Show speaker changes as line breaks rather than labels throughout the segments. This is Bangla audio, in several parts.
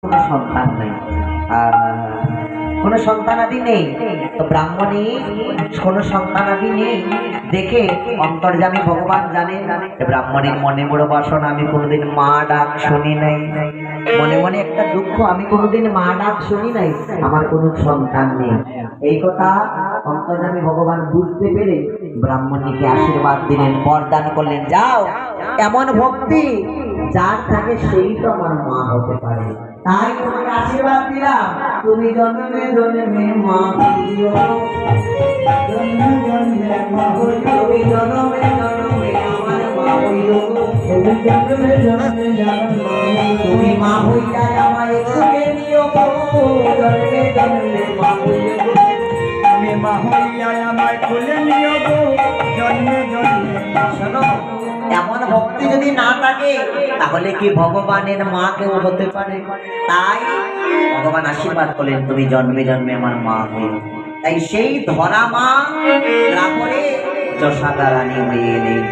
কোনো সন্তান নেই, কোনো সন্তানাদি নেই। তো ব্রাহ্মণী কোনো সন্তানাদি নেই দেখে অন্তর্যামী ভগবান জানেন ব্রাহ্মণীর মনে বড় বাসনা, আমি কোনোদিন মা ডাক শুনি নাই, মনে মনে একটা দুঃখ, আমি কোনোদিন মা ডাক শুনি নাই, আমার কোনো সন্তান নেই। এই কথা অন্তর্যামী ভগবান বুঝতে পেরে ব্রাহ্মণীকে আশীর্বাদ দিলেন, বরদান করলেন, যাও এমন ভক্তি যার থাকে সেই তো আমার মা হতে পারে। তাই তোমাকে আশীর্বাদ দিলাম, তুমি জন্মে জন্মে মা হইও, জন্মে জন্মে মা হইও, তুমি জন্মে জন্মে আমার মা হইও, তুমি জন্মে জন্মে আমার মা হইও, তুমি মা হইয়া আমায় সুখে নিও, জন্মে জন্মে মা হইও,
তুমি মা হইয়া আমায় কোলে নিও গো, জন্মে জন্মে।
শোনো, এমন ভক্তি যদি না থাকে তাহলে কি ভগবানের মা কেউ হতে পারে? তাই ভগবান আশীর্বাদ করলেন, তুমি জন্মে জন্মে আমার মা হয়ে। তাই সেই ধরা মা রাবণে যশোদা রানী হয়ে এলেন,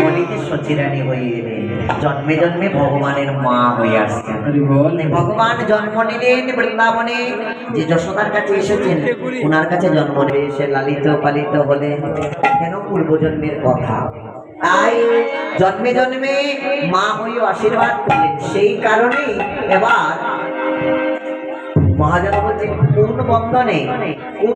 কলিতে সতী রানী হয়ে এলেন, জন্মে জন্মে ভগবানের মা হয়ে আসছেন। ভগবান জন্ম নিলেন বৃন্দাবনে, যে যশোদার কাছে এসেছেন ওনার কাছে জন্ম নিয়ে এসে লালিত পালিত হলেন, কেন পূর্বজন্মের কথা। তাই জন্মে জন্মে মা হয়ে আশীর্বাদ করলেন। সেই কারণে এবার মহাজন বলছে, কোন বন্ধনে